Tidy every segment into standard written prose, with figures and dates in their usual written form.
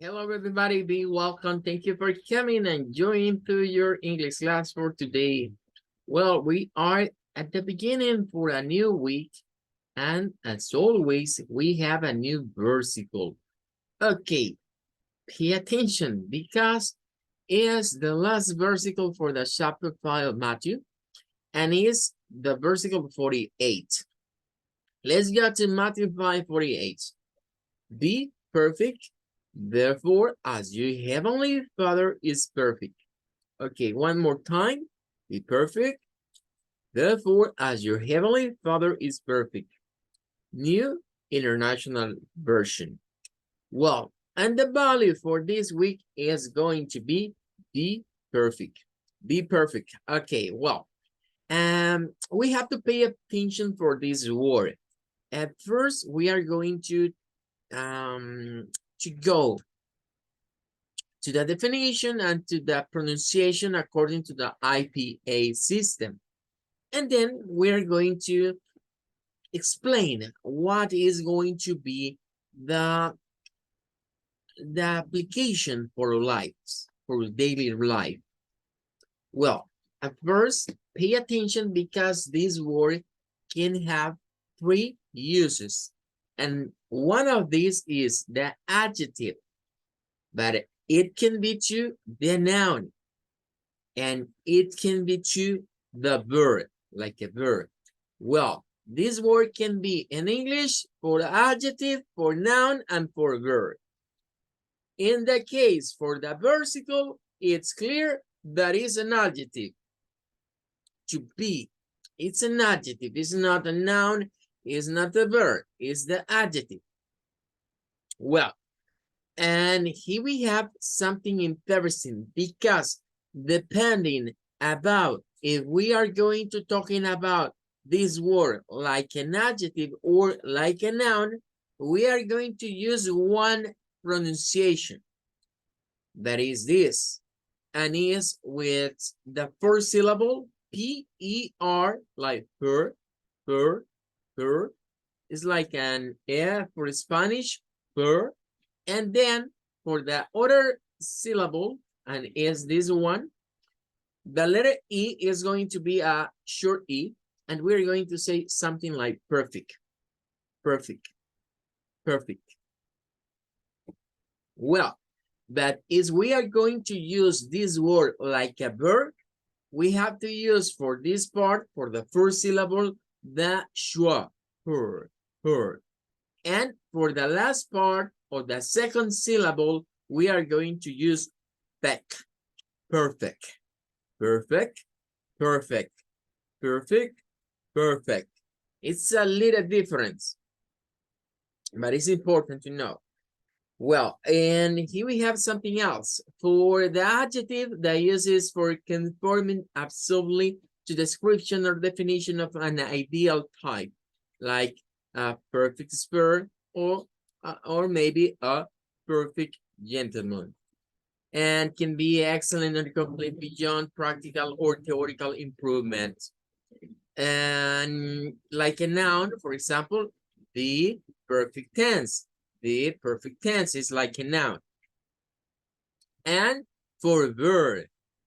Hello, everybody. Be welcome. Thank you for coming and joining to your English class for today. Well, we are at the beginning for a new week, and as always, we have a new versicle. Okay, pay attention because it is the last versicle for the chapter 5 of Matthew, and is the versicle 48. Let's go to Matthew 5:48. Be perfect, therefore, as your heavenly Father is perfect. Okay, one more time. Be perfect, therefore, as your heavenly Father is perfect. New International Version. Well, and the value for this week is going to be perfect. Be perfect. Okay, well, we have to pay attention for this word. At first, we are going to go to the definition and to the pronunciation according to the IPA system. And then we're going to explain what is going to be the application for lives, for daily life. Well, at first, pay attention because this word can have three uses. And one of these is the adjective, but it can be to the noun, and it can be to the verb, like a verb. Well, this word can be in English for adjective, for noun, and for verb. In the case for the versicle, it's clear that is an adjective. To be, it's an adjective. It's not a noun. It's not a verb. It's the adjective. Well, and here we have something interesting because depending about if we are going to talking about this word like an adjective or like a noun, we are going to use one pronunciation. That is this, and is with the first syllable, P-E-R, like per. It's like an E for Spanish, per. And then for the other syllable, and is this one, the letter E is going to be a short E, and we're going to say something like perfect, perfect, perfect. Well, but if we are going to use this word like a verb, we have to use for this part, for the first syllable, the schwa, her. And for the last part of the second syllable, we are going to use peck, perfect, perfect, perfect, perfect, perfect. It's a little difference, but it's important to know. Well, and here we have something else. For the adjective, the use is for conforming absolutely to description or definition of an ideal type, like a perfect spur or maybe a perfect gentleman, and can be excellent and complete beyond practical or theoretical improvement. And like a noun, for example, the perfect tense. The perfect tense is like a noun. And for verb,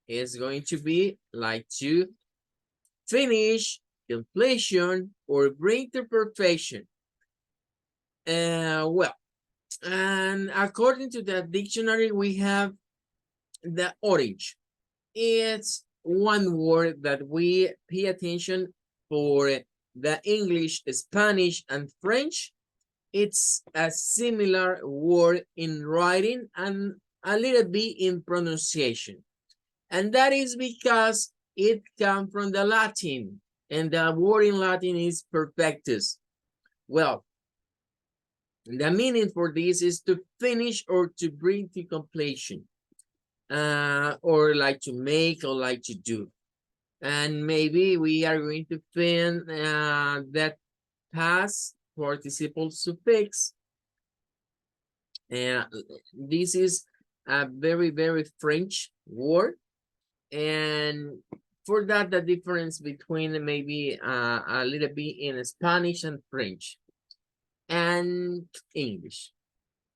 it's going to be like to finish, completion, or bring to perfection. Well, and according to the dictionary, we have the orange. It's one word that we pay attention for the English, Spanish, and French. It's a similar word in writing and a little bit in pronunciation. And that is because it comes from the Latin, and the word in Latin is perfectus. Well, the meaning for this is to finish or to bring to completion, or like to make or like to do. And maybe we are going to find that past participle suffix. This is a very, very French word. And for that, the difference between maybe a little bit in Spanish and French and English.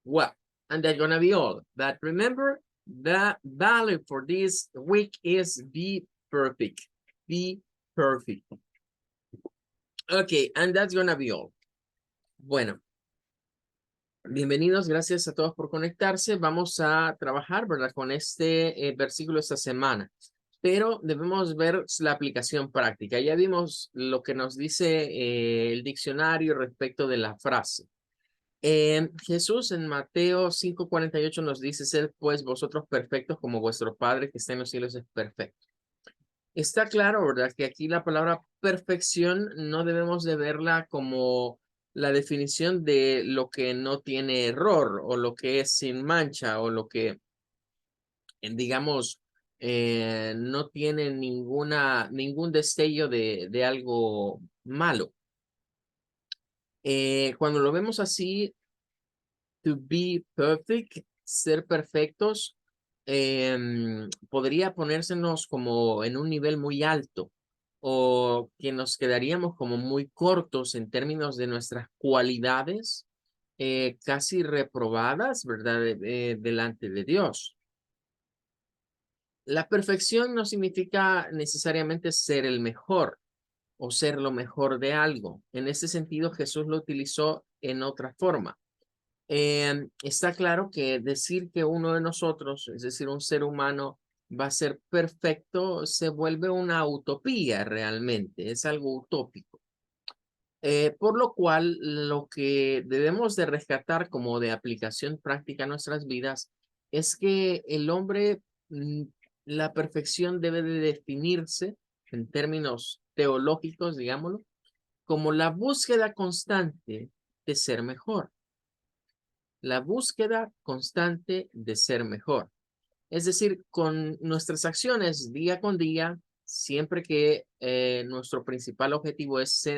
Well, And that's gonna be all. But remember, the value for this week is be perfect. Be perfect. Okay, and that's gonna be all. Bueno, bienvenidos, gracias a todos por conectarse. Vamos a trabajar, ¿verdad? Con este versículo esta semana. Pero debemos ver la aplicación práctica. Ya vimos lo que nos dice el diccionario respecto de la frase. Jesús en Mateo 5:48 nos dice, sed pues vosotros perfectos como vuestro Padre que está en los cielos es perfecto. Está claro, ¿verdad? Que aquí la palabra perfección no debemos de verla como la definición de lo que no tiene error o lo que es sin mancha o lo que, digamos, no tiene ningún destello de algo malo. Cuando lo vemos así, to be perfect, ser perfectos, podría ponérsenos como en un nivel muy alto o que nos quedaríamos como muy cortos en términos de nuestras cualidades, casi reprobadas, ¿verdad? Delante de Dios. La perfección no significa necesariamente ser el mejor o ser lo mejor de algo. En ese sentido, Jesús lo utilizó en otra forma. Está claro que decir que uno de nosotros, es decir, un ser humano, va a ser perfecto, se vuelve una utopía realmente, es algo utópico. Por lo cual, lo que debemos de rescatar como de aplicación práctica a nuestras vidas es que el hombre, la perfección debe de definirse en términos teológicos, digámoslo, como la búsqueda constante de ser mejor. La búsqueda constante de ser mejor. Es decir, con nuestras acciones día con día, siempre que nuestro principal objetivo es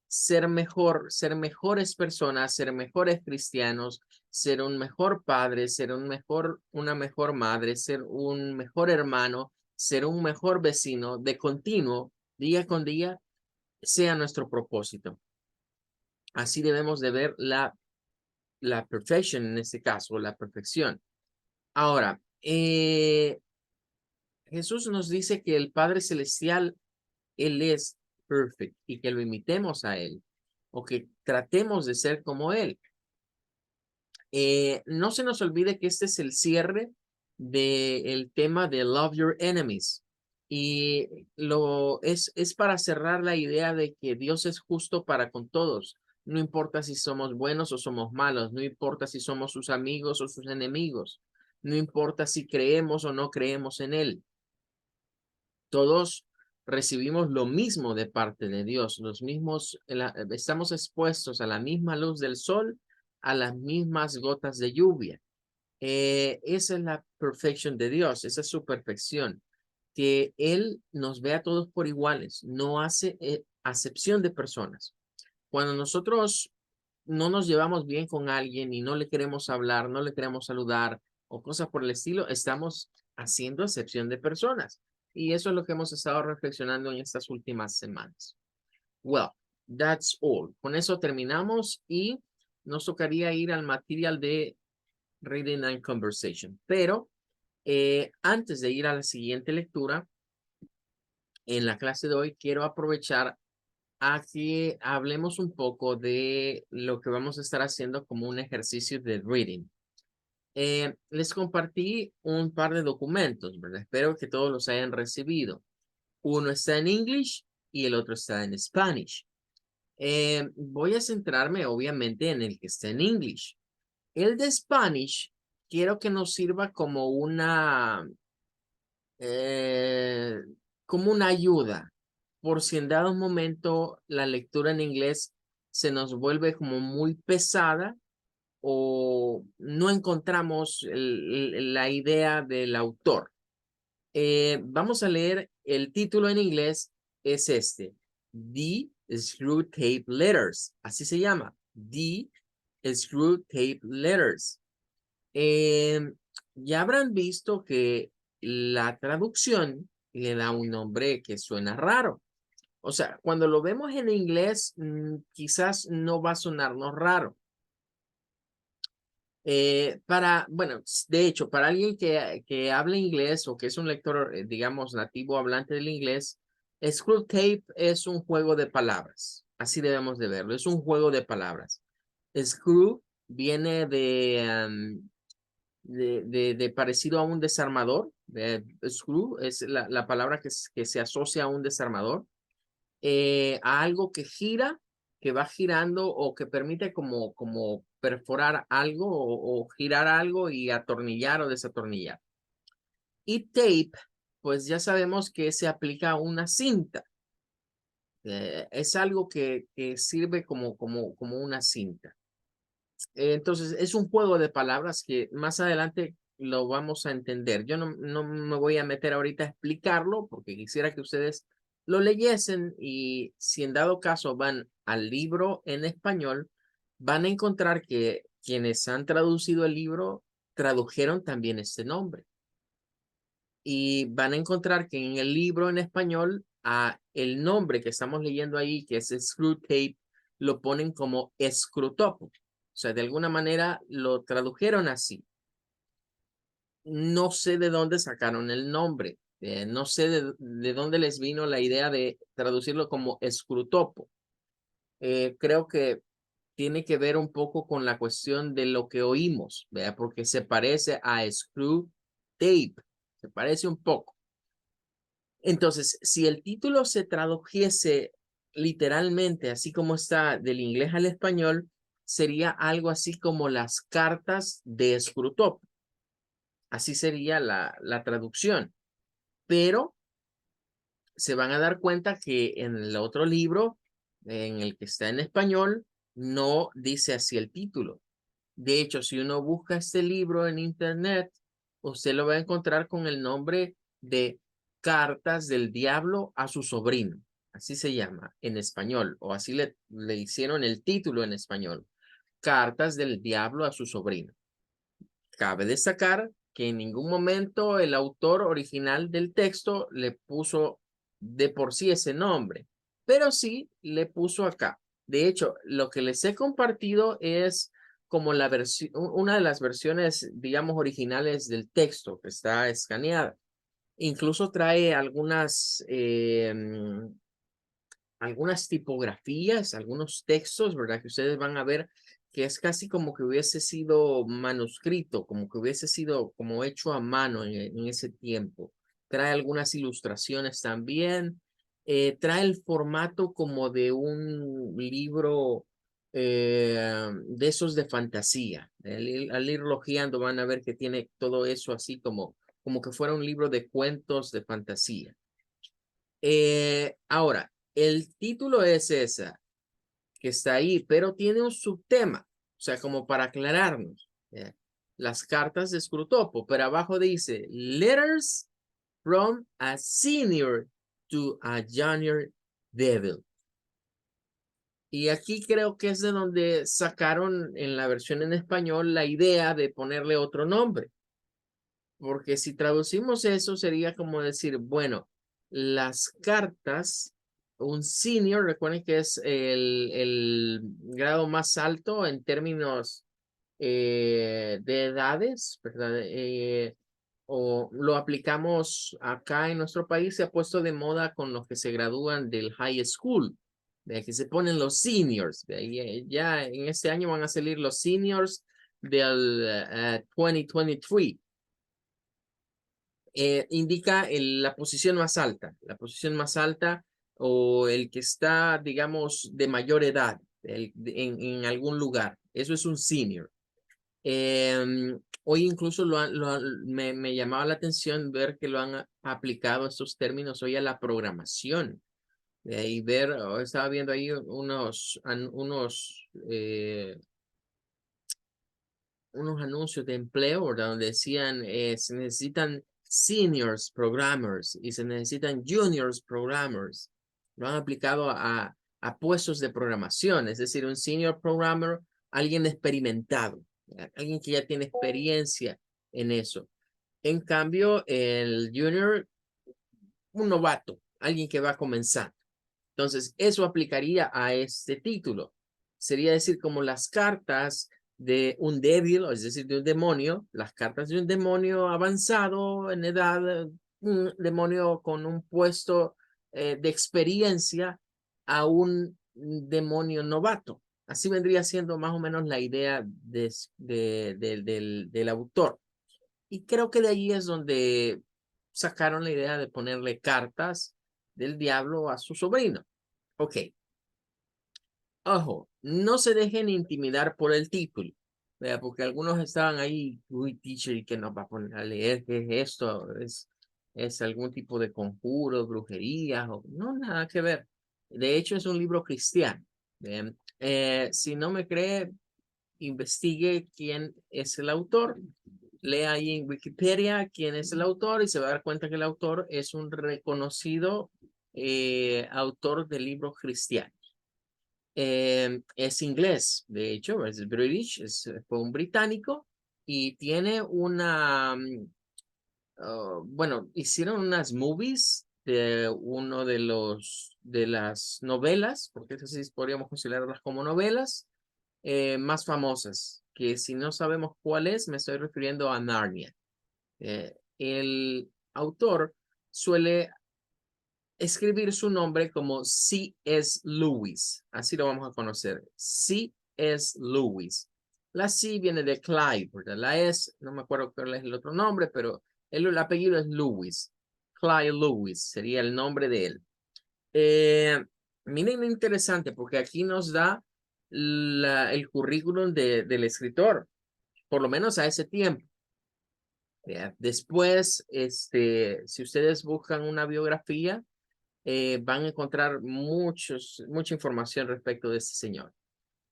ser mejor, ser mejores personas, ser mejores cristianos, ser un mejor padre, ser una mejor madre, ser un mejor hermano, ser un mejor vecino, de continuo, día con día, sea nuestro propósito. Así debemos de ver la perfection en este caso, la perfección. Ahora, Jesús nos dice que el Padre Celestial, Él es perfect y que lo imitemos a Él o que tratemos de ser como Él. No se nos olvide que este es el cierre del tema de Love Your Enemies. Y es para cerrar la idea de que Dios es justo para con todos. No importa si somos buenos o somos malos, no importa si somos sus amigos o sus enemigos, no importa si creemos o no creemos en Él. Todos recibimos lo mismo de parte de Dios, estamos expuestos a la misma luz del sol, a las mismas gotas de lluvia. Esa es la perfección de Dios, esa es su perfección, que Él nos ve a todos por iguales, no hace acepción de personas. Cuando nosotros no nos llevamos bien con alguien y no le queremos hablar, no le queremos saludar o cosas por el estilo, estamos haciendo acepción de personas. Y eso es lo que hemos estado reflexionando en estas últimas semanas. Well, that's all. Con eso terminamos y nos tocaría ir al material de Reading and Conversation. Pero antes de ir a la siguiente lectura, en la clase de hoy quiero aprovechar a que hablemos un poco de lo que vamos a estar haciendo como un ejercicio de reading. Les compartí un par de documentos, ¿verdad? Espero que todos los hayan recibido. Uno está en English y el otro está en Spanish. Voy a centrarme obviamente en el que está en English. El de Spanish quiero que nos sirva eh, como una ayuda, por si en dado momento la lectura en inglés se nos vuelve como muy pesada o no encontramos la idea del autor. Vamos a leer el título en inglés, es este, The Screwtape Letters, así se llama, The Screwtape Letters. Ya habrán visto que la traducción le da un nombre que suena raro. O sea, cuando lo vemos en inglés, quizás no va a sonarnos raro. Bueno, de hecho, para alguien que habla inglés o que es un lector, digamos, nativo hablante del inglés, Screwtape es un juego de palabras. Así debemos de verlo. Es un juego de palabras. Screw viene de parecido a un desarmador. Screw es la palabra que se asocia a un desarmador. A algo que gira, que va girando o que permite como perforar algo o girar algo y atornillar o desatornillar. Y tape, pues ya sabemos que se aplica a una cinta. Es algo que sirve como una cinta. Entonces, es un juego de palabras que más adelante lo vamos a entender. Yo no me voy a meter ahorita a explicarlo porque quisiera que ustedes lo leyesen y si en dado caso van al libro en español, van a encontrar que quienes han traducido el libro tradujeron también este nombre. Y van a encontrar que en el libro en español, el nombre que estamos leyendo ahí, que es Screwtape, lo ponen como Screwtopo. O sea, de alguna manera lo tradujeron así. No sé de dónde sacaron el nombre. No sé de dónde les vino la idea de traducirlo como Screwtopo. Creo que tiene que ver un poco con la cuestión de lo que oímos, ¿verdad? Porque se parece a Screwtape. Se parece un poco. Entonces, si el título se tradujese literalmente, así como está del inglés al español, sería algo así como las cartas de Screwtape. Así sería la traducción. Pero se van a dar cuenta que en el otro libro, en el que está en español, no dice así el título. De hecho, si uno busca este libro en internet, usted lo va a encontrar con el nombre de Cartas del Diablo a su sobrino. Así se llama en español, o así le hicieron el título en español. Cartas del Diablo a su sobrino. Cabe destacar que en ningún momento el autor original del texto le puso de por sí ese nombre, pero sí le puso acá. De hecho, lo que les he compartido es como la versión, una de las versiones, digamos, originales del texto que está escaneada. Incluso trae algunas tipografías, algunos textos, ¿verdad? Que ustedes van a ver que es casi como que hubiese sido manuscrito, como que hubiese sido como hecho a mano en ese tiempo. Trae algunas ilustraciones también. Trae el formato como de un libro de esos de fantasía. Al ir lojeando van a ver que tiene todo eso así como que fuera un libro de cuentos de fantasía. Ahora, el título es esa, que está ahí, pero tiene un subtema, o sea, como para aclararnos. Las cartas de Screwtopo, pero abajo dice, Letters from a Senior to a Junior Devil. Y aquí creo que es de donde sacaron en la versión en español la idea de ponerle otro nombre. Porque si traducimos eso sería como decir, bueno, las cartas, un senior, recuerden que es el grado más alto en términos de edades, ¿verdad? O lo aplicamos acá en nuestro país, se ha puesto de moda con los que se gradúan del high school, de que se ponen los seniors. Ya en este año van a salir los seniors del 2023. Indica la posición más alta o el que está, digamos, de mayor edad en algún lugar. Eso es un senior. Hoy incluso me llamaba la atención ver que lo han aplicado estos términos hoy a la programación. Y ver, estaba viendo ahí unos anuncios de empleo, ¿verdad? Donde decían, se necesitan seniors programmers y se necesitan juniors programmers. Lo han aplicado a puestos de programación, es decir, un senior programmer, alguien experimentado, alguien que ya tiene experiencia en eso. En cambio, el junior, un novato, alguien que va a comenzar. Entonces, eso aplicaría a este título. Sería decir, como las cartas de un débil, es decir, de un demonio, las cartas de un demonio avanzado en edad, un demonio con un puesto de experiencia a un demonio novato. Así vendría siendo más o menos la idea del autor. Y creo que de ahí es donde sacaron la idea de ponerle cartas del diablo a su sobrino. Ok. Ojo, no se dejen intimidar por el título, ¿verdad? Porque algunos estaban ahí, uy, teacher, ¿y qué nos va a poner a leer? ¿Qué es esto? ¿Es algún tipo de conjuro, brujería? O... No, nada que ver. De hecho, es un libro cristiano. ¿Bien? Si no me cree, investigue quién es el autor. Lea ahí en Wikipedia quién es el autor y se va a dar cuenta que el autor es un reconocido autor de libros cristianos. Es inglés, de hecho, es British, fue un británico y tiene una, bueno, hicieron unas movies de uno de las novelas, porque eso sí podríamos considerarlas como novelas, más famosas, que si no sabemos cuál es, me estoy refiriendo a Narnia. El autor suele escribir su nombre como C.S. Lewis. Así lo vamos a conocer. C.S. Lewis. La C viene de Clive, ¿verdad? La S, no me acuerdo cuál es el otro nombre, pero el apellido es Lewis. Clive Lewis sería el nombre de él. Miren lo interesante, porque aquí nos da el currículum del escritor, por lo menos a ese tiempo. Después, si ustedes buscan una biografía, van a encontrar mucha información respecto de este señor.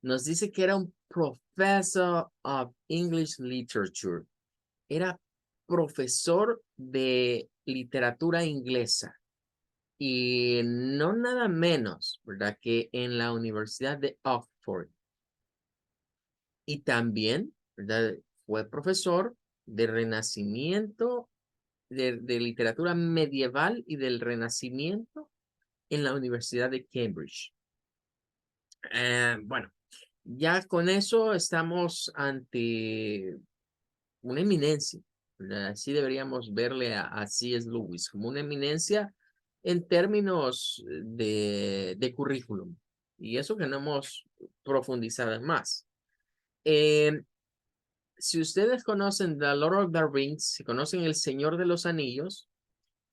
Nos dice que era un professor of English literature. Era profesor de literatura inglesa. Y no nada menos, ¿verdad? Que en la Universidad de Oxford. Y también, ¿verdad? Fue profesor de Renacimiento, de literatura medieval y del Renacimiento en la Universidad de Cambridge. Bueno, ya con eso estamos ante una eminencia. ¿Verdad? Así deberíamos verle a C.S. Lewis como una eminencia en términos de currículum. Y eso que no hemos profundizado en más. Si ustedes conocen The Lord of the Rings, si conocen El Señor de los Anillos,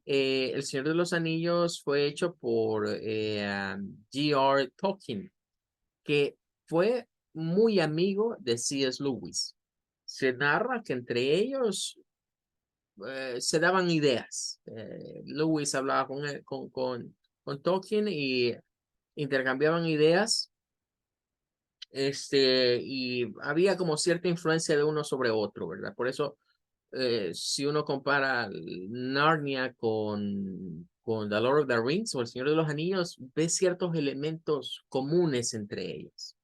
El Señor de los Anillos fue hecho por G.R. Tolkien, que fue muy amigo de C.S. Lewis. Se narra que entre ellos se daban ideas. Lewis hablaba con Tolkien y intercambiaban ideas. Y había como cierta influencia de uno sobre otro, ¿verdad? Por eso, si uno compara Narnia con The Lord of the Rings o El Señor de los Anillos, ve ciertos elementos comunes entre ellos.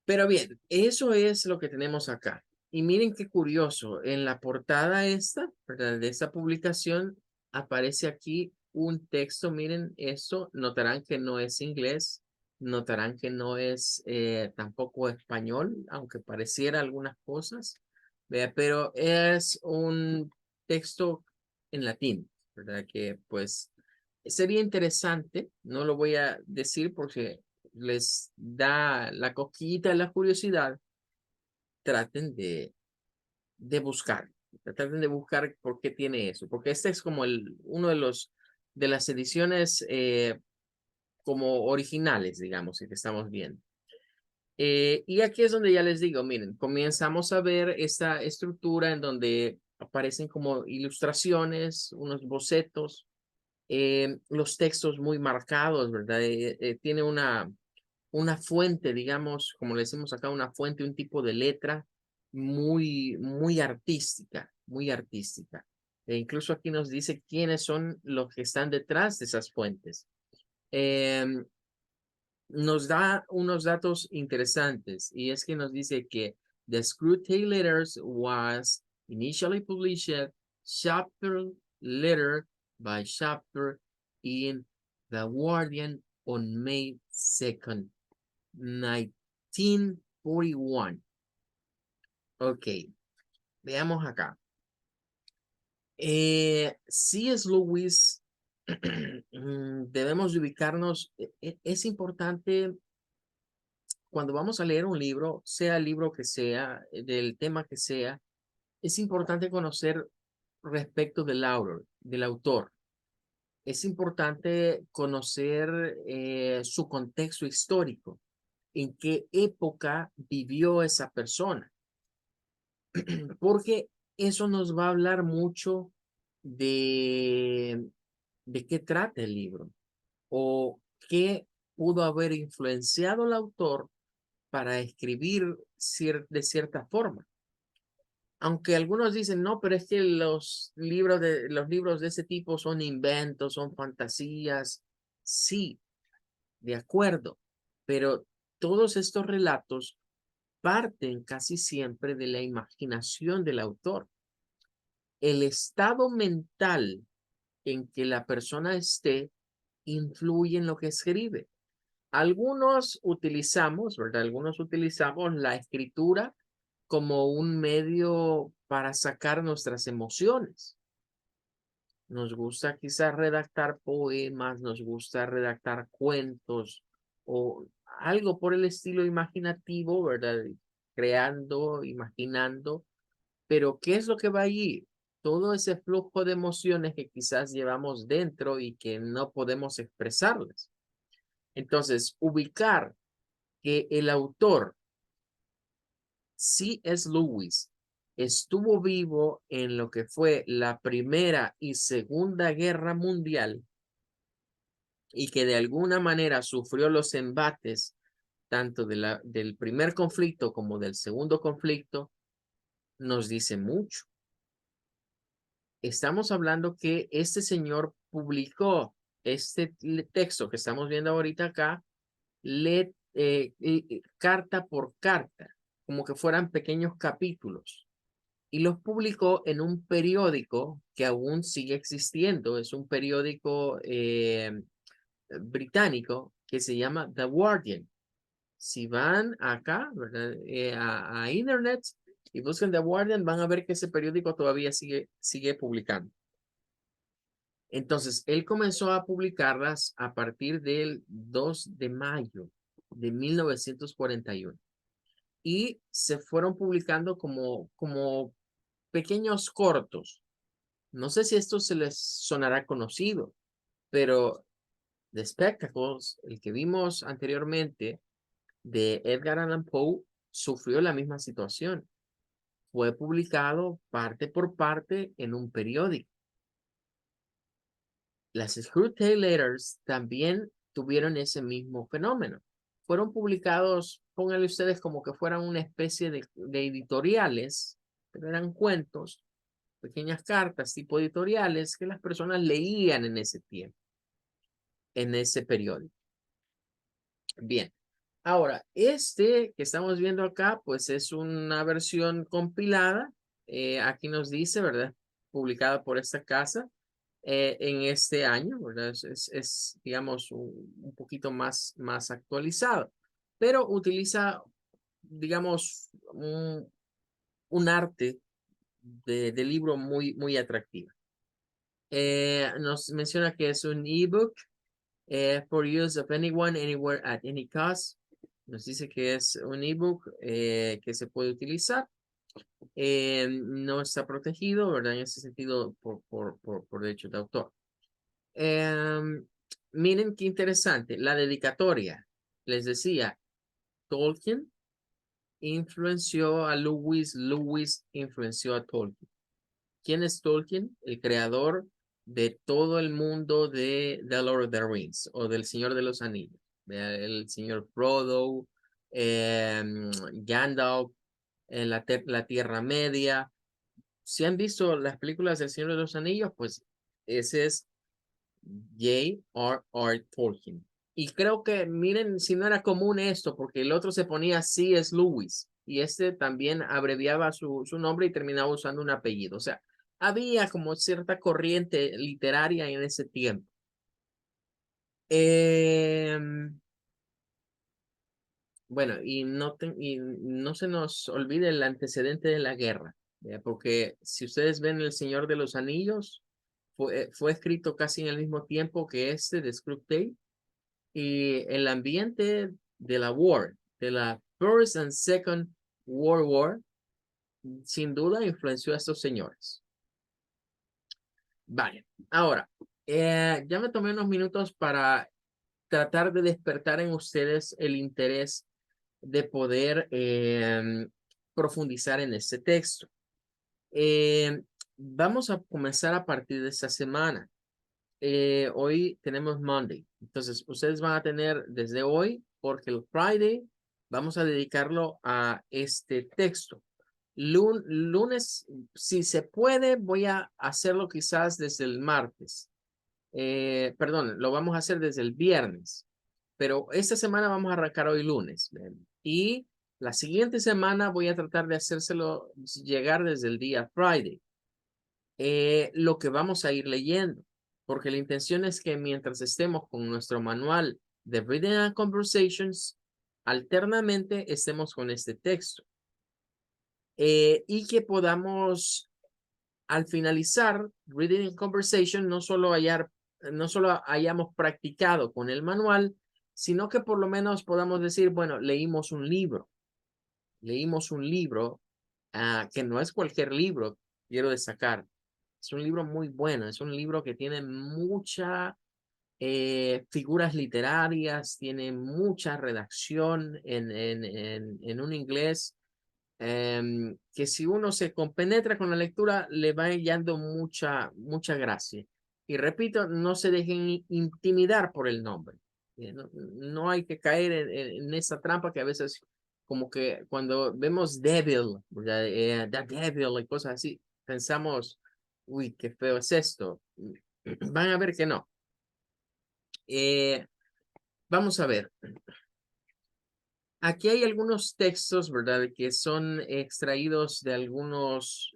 Pero bien, eso es lo que tenemos acá. Y miren qué curioso, en la portada esta, ¿verdad? De esta publicación, aparece aquí un texto, miren esto, notarán que no es inglés, notarán que no es tampoco español, aunque pareciera algunas cosas, ¿vea? Pero es un texto en latín, ¿verdad? Que pues sería interesante, no lo voy a decir porque les da la cosquillita, la curiosidad, traten traten de buscar por qué tiene eso, porque este es como uno de las ediciones como originales, digamos, que estamos viendo. Y aquí es donde ya les digo, miren, comenzamos a ver esta estructura en donde aparecen como ilustraciones, unos bocetos, los textos muy marcados, ¿verdad? Tiene una fuente, digamos, como le decimos acá, una fuente, un tipo de letra muy artística, muy artística. E incluso aquí nos dice quiénes son los que están detrás de esas fuentes. Nos da unos datos interesantes y es que nos dice que The Screwtape Letters was initially published chapter letter by chapter in The Guardian on May 2nd, 1941. Ok, veamos acá. C.S. Lewis, debemos de ubicarnos, es importante cuando vamos a leer un libro, sea el libro que sea, del tema que sea, es importante conocer respecto del autor. Es importante conocer su contexto histórico, en qué época vivió esa persona, porque eso nos va a hablar mucho de, de qué trata el libro o qué pudo haber influenciado al autor para escribir de cierta forma. Aunque algunos dicen, no, pero es que los libros de ese tipo son inventos, son fantasías. Sí, de acuerdo, pero todos estos relatos parten casi siempre de la imaginación del autor. El estado mental en que la persona esté influye en lo que escribe. Algunos utilizamos, ¿verdad? Algunos utilizamos la escritura como un medio para sacar nuestras emociones. Nos gusta quizás redactar poemas, nos gusta redactar cuentos o algo por el estilo imaginativo, ¿verdad? Creando, imaginando, pero ¿qué es lo que va allí? Todo ese flujo de emociones que quizás llevamos dentro y que no podemos expresarlas. Entonces, ubicar que el autor C.S. Lewis estuvo vivo en lo que fue la Primera y Segunda Guerra Mundial y que de alguna manera sufrió los embates tanto del primer conflicto como del segundo conflicto, nos dice mucho. Estamos hablando que este señor publicó este texto que estamos viendo ahorita acá, carta por carta, como que fueran pequeños capítulos. Y los publicó en un periódico que aún sigue existiendo. Es un periódico británico que se llama The Guardian. Si van acá, ¿verdad? A Internet y buscan The Guardian, van a ver que ese periódico todavía sigue publicando. Entonces, él comenzó a publicarlas a partir del 2 de mayo de 1941 y se fueron publicando como pequeños cortos. No sé si esto se les sonará conocido, pero The Spectacles, el que vimos anteriormente de Edgar Allan Poe, sufrió la misma situación. Fue publicado parte por parte en un periódico. Las Screwtape Letters también tuvieron ese mismo fenómeno. Fueron publicados, pónganle ustedes como que fueran una especie de editoriales, pero eran cuentos, pequeñas cartas tipo editoriales que las personas leían en ese tiempo, en ese periódico. Bien, ahora, este que estamos viendo acá, pues es una versión compilada. Aquí nos dice, ¿verdad? Publicada por esta casa en este año, ¿verdad? Digamos, un poquito más actualizado, pero utiliza, digamos, un arte de libro muy atractivo. Nos menciona que es un ebook for use of anyone, anywhere, at any cost. Nos dice que es un ebook que se puede utilizar. No está protegido, ¿verdad? En ese sentido, por derecho de autor. Miren qué interesante, la dedicatoria. Les decía, Tolkien influenció a Lewis, Lewis influenció a Tolkien. ¿Quién es Tolkien? El creador de todo el mundo de The Lord of the Rings o del Señor de los Anillos. El señor Frodo, Gandalf, la Tierra Media. Si han visto las películas del Señor de los Anillos, pues ese es J.R.R. Tolkien. Y creo que, miren, si no era común esto, porque el otro se ponía C.S. Lewis y este también abreviaba su nombre y terminaba usando un apellido. O sea, había como cierta corriente literaria en ese tiempo. Bueno, y no se nos olvide el antecedente de la guerra, porque si ustedes ven El Señor de los Anillos, fue escrito casi en el mismo tiempo que este de Screwtape, y el ambiente de la war, de la First and Second World War, sin duda influenció a estos señores. Vale, ahora, ya me tomé unos minutos para tratar de despertar en ustedes el interés de poder profundizar en este texto. Vamos a comenzar a partir de esta semana. Hoy tenemos Monday, entonces ustedes van a tener desde hoy, porque el Friday vamos a dedicarlo a este texto. Lunes, si se puede, voy a hacerlo quizás desde el martes. Perdón, lo vamos a hacer desde el viernes, pero esta semana vamos a arrancar hoy lunes. Y la siguiente semana voy a tratar de hacérselo llegar desde el día Friday. Lo que vamos a ir leyendo, porque la intención es que mientras estemos con nuestro manual de Reading and Conversations, alternamente estemos con este texto. Y que podamos, al finalizar Reading and Conversation, no solo hayamos practicado con el manual, sino que por lo menos podamos decir, bueno, leímos un libro que no es cualquier libro, quiero destacar. Es un libro muy bueno, es un libro que tiene muchas figuras literarias, tiene mucha redacción en un inglés que si uno se compenetra con la lectura, le va hallando mucha gracia. Y repito, no se dejen intimidar por el nombre. No hay que caer en esa trampa que a veces, como que cuando vemos Devil, The Devil y cosas así, pensamos, uy, qué feo es esto. Van a ver que no. Vamos a ver. Aquí hay algunos textos, ¿verdad? Que son extraídos de algunos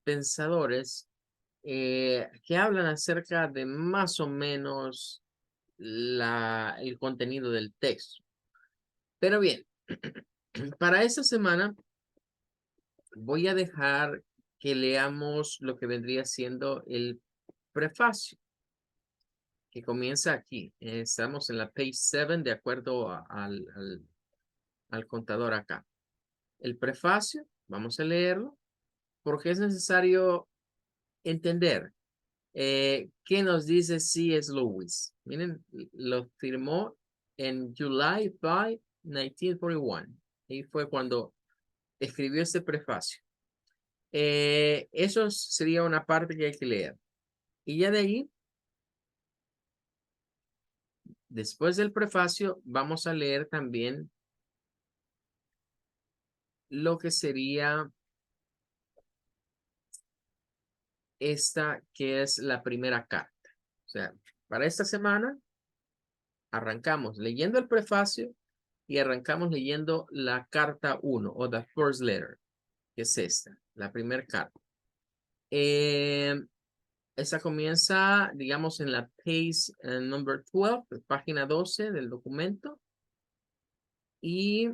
pensadores que hablan acerca de más o menos el contenido del texto. Pero bien, para esta semana voy a dejar que leamos lo que vendría siendo el prefacio, que comienza aquí. Estamos en la page 7 de acuerdo al contador acá. El prefacio, vamos a leerlo, porque es necesario entender qué nos dice C.S. Lewis. Miren, lo firmó en July 5, 1941. Y fue cuando escribió este prefacio. Eso sería una parte que hay que leer. Y ya de ahí, después del prefacio, vamos a leer también lo que sería esta, que es la primera carta. O sea, para esta semana arrancamos leyendo el prefacio y arrancamos leyendo la carta 1 o the first letter, que es esta, la primera carta. Esa comienza, digamos, en la page number 12, página 12 del documento, y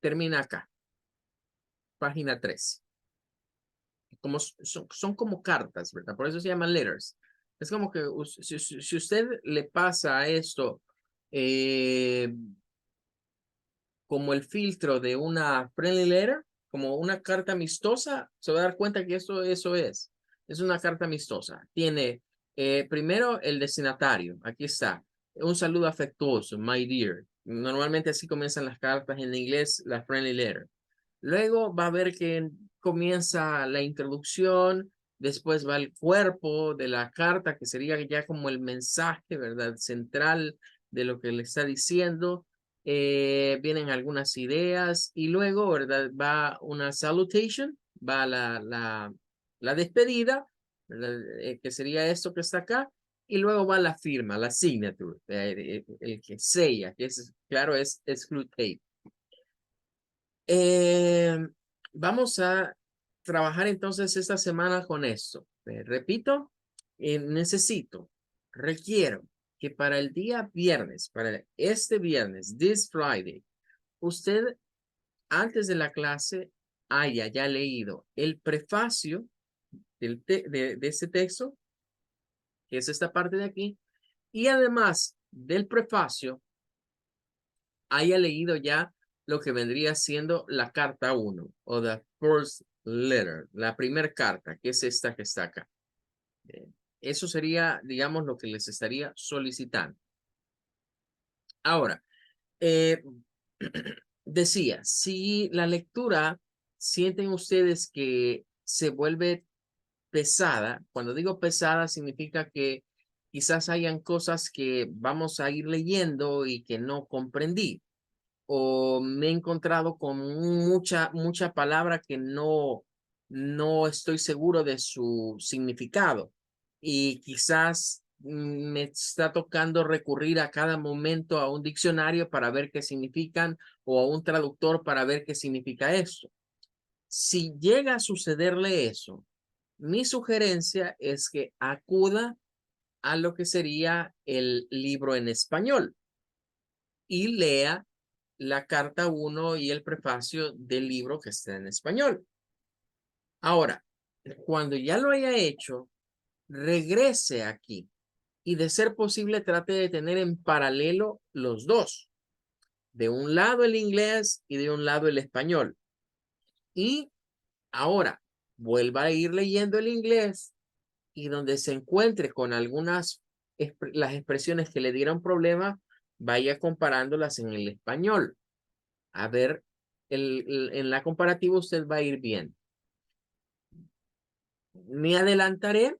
termina acá, página 13. Como son como cartas, ¿verdad? Por eso se llaman letters. Es como que si usted le pasa esto como el filtro de una friendly letter, como una carta amistosa, se va a dar cuenta que eso es. Es una carta amistosa. Tiene primero el destinatario. Aquí está. Un saludo afectuoso, my dear. Normalmente así comienzan las cartas en inglés, la friendly letter. Luego va a ver que comienza la introducción, después va el cuerpo de la carta, que sería ya como el mensaje, ¿verdad? Central de lo que le está diciendo. Vienen algunas ideas y luego, ¿verdad? Va una salutation, va la despedida, ¿verdad? Que sería esto que está acá, y luego va la firma, la signature, el que sella, que es, claro, es Screwtape. Vamos a trabajar entonces esta semana con esto. Repito, necesito, requiero que para el día viernes, para este viernes, this Friday, usted antes de la clase haya ya leído el prefacio de este texto, que es esta parte de aquí, y además del prefacio, haya leído ya lo que vendría siendo la carta 1 o the first letter, la primera carta, que es esta que está acá. Eso sería, digamos, lo que les estaría solicitando. Ahora, decía, si la lectura sienten ustedes que se vuelve pesada, cuando digo pesada significa que quizás hayan cosas que vamos a ir leyendo y que no comprendí, o me he encontrado con mucha palabra que no estoy seguro de su significado y quizás me está tocando recurrir a cada momento a un diccionario para ver qué significan o a un traductor para ver qué significa eso. Si llega a sucederle eso, mi sugerencia es que acuda a lo que sería el libro en español y lea la carta 1 y el prefacio del libro que está en español. Ahora, cuando ya lo haya hecho, regrese aquí y de ser posible trate de tener en paralelo los dos. De un lado el inglés y de un lado el español. Y ahora vuelva a ir leyendo el inglés y donde se encuentre con algunas las expresiones que le dieron problema, vaya comparándolas en el español. A ver, en la comparativa usted va a ir bien. Me adelantaré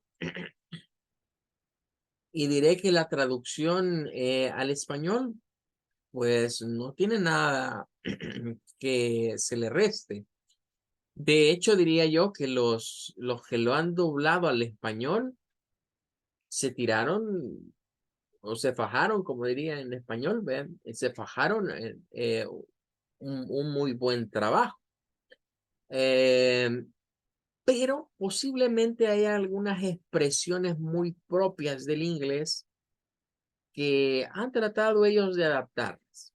y diré que la traducción al español, pues no tiene nada que se le reste. De hecho, diría yo que los que lo han doblado al español se tiraron o se fajaron, como diría en español, ¿ven? Se fajaron un muy buen trabajo. Pero posiblemente haya algunas expresiones muy propias del inglés que han tratado ellos de adaptarlas,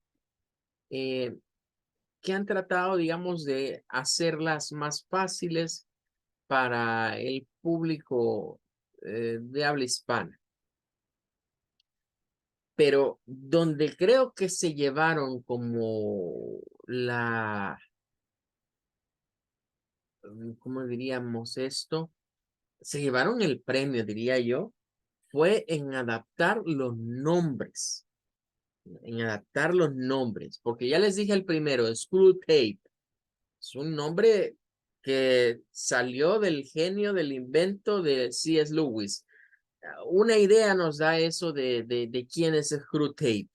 que han tratado, digamos, de hacerlas más fáciles para el público de habla hispana. Pero donde creo que se llevaron como ¿cómo diríamos esto? Se llevaron el premio, diría yo, fue en adaptar los nombres, porque ya les dije el primero, Screwtape, es un nombre que salió del genio del invento de C.S. Lewis. Una idea nos da eso de quién es Screwtape,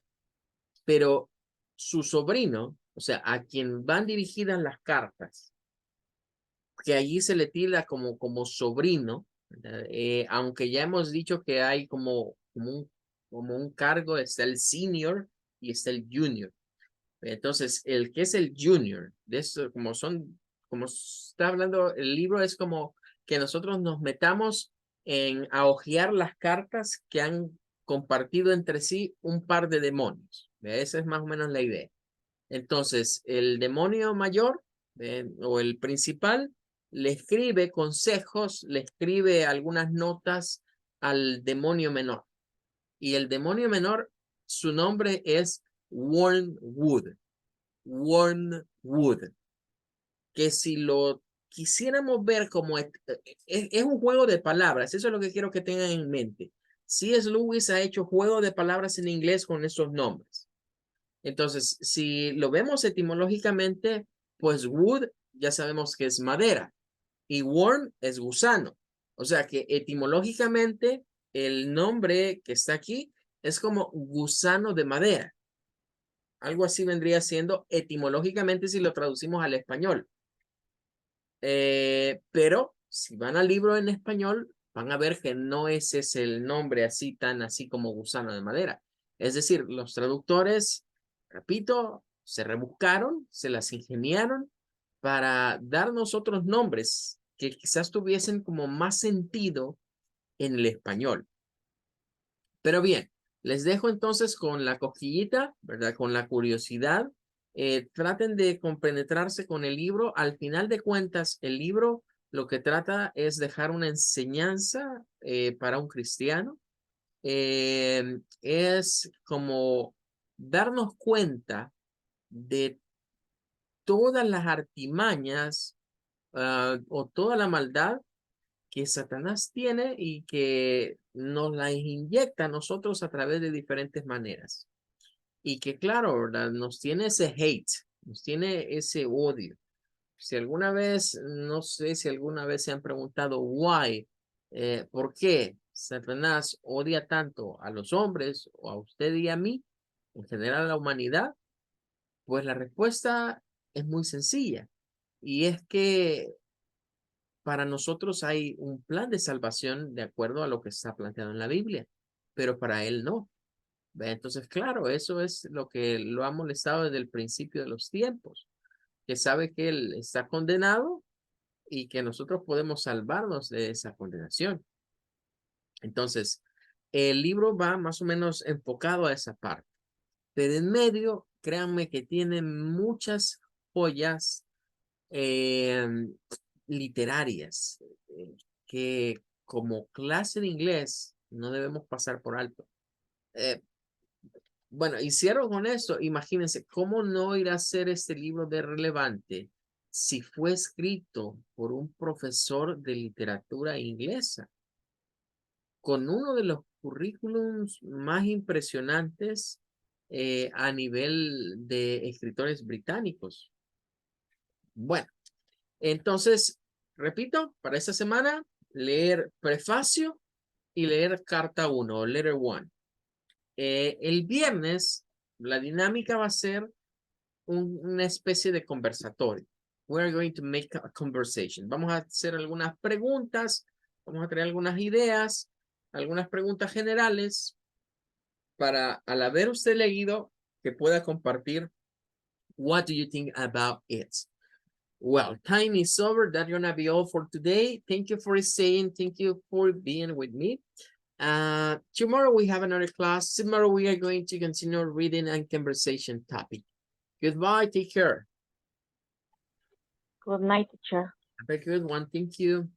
pero su sobrino, o sea, a quien van dirigidas las cartas, que allí se le tilda como sobrino, aunque ya hemos dicho que hay como un cargo, está el senior y está el junior. Entonces, el que es el junior, de eso, como está hablando el libro, es como que nosotros nos metamos a hojear las cartas que han compartido entre sí un par de demonios. Esa es más o menos la idea. Entonces, el demonio mayor o el principal le escribe consejos, le escribe algunas notas al demonio menor. Y el demonio menor, su nombre es Wormwood. Wormwood. Que si lo quisiéramos ver como es un juego de palabras, eso es lo que quiero que tengan en mente. C.S. Lewis ha hecho juego de palabras en inglés con esos nombres. Entonces, si lo vemos etimológicamente, pues wood ya sabemos que es madera y worm es gusano. O sea que etimológicamente el nombre que está aquí es como gusano de madera. Algo así vendría siendo etimológicamente si lo traducimos al español. Pero si van al libro en español, van a ver que no ese es el nombre así tan así como gusano de madera. Es decir, los traductores, repito, se rebuscaron, se las ingeniaron para darnos otros nombres que quizás tuviesen como más sentido en el español. Pero bien, Les dejo entonces con la cosquillita, ¿verdad? Con la curiosidad. Traten de compenetrarse con el libro. Al final de cuentas, el libro lo que trata es dejar una enseñanza para un cristiano. Es como darnos cuenta de todas las artimañas o toda la maldad que Satanás tiene y que nos la inyecta a nosotros a través de diferentes maneras. Y que claro, ¿verdad? Nos tiene ese hate, nos tiene ese odio. Si alguna vez, no sé si alguna vez se han preguntado why, ¿por qué Satanás odia tanto a los hombres o a usted y a mí, en general a la humanidad? Pues la respuesta es muy sencilla y es que para nosotros hay un plan de salvación de acuerdo a lo que está planteado en la Biblia, pero para él no. ¿Ve? Entonces, claro, eso es lo que lo ha molestado desde el principio de los tiempos, que sabe que él está condenado y que nosotros podemos salvarnos de esa condenación. Entonces, el libro va más o menos enfocado a esa parte. Pero en medio, créanme que tiene muchas joyas eh, literarias que como clase de inglés no debemos pasar por alto. Eh, bueno, y cierro con esto. Imagínense, ¿cómo no irá a ser este libro de relevante si fue escrito por un profesor de literatura inglesa con uno de los currículums más impresionantes a nivel de escritores británicos? Bueno, entonces, repito, para esta semana, leer prefacio y leer carta 1, letter 1. El viernes, la dinámica va a ser una especie de conversatorio. We're going to make a conversation. Vamos a hacer algunas preguntas, vamos a traer algunas ideas, algunas preguntas generales para, al haber usted leído, que pueda compartir. What do you think about it? Well, time is over. That's gonna be all for today. Thank you for staying. Thank you for being with me. Tomorrow we have another class. Tomorrow we are going to continue reading and conversation topic. Goodbye. Take care. Good night, teacher. Have a good one. Thank you.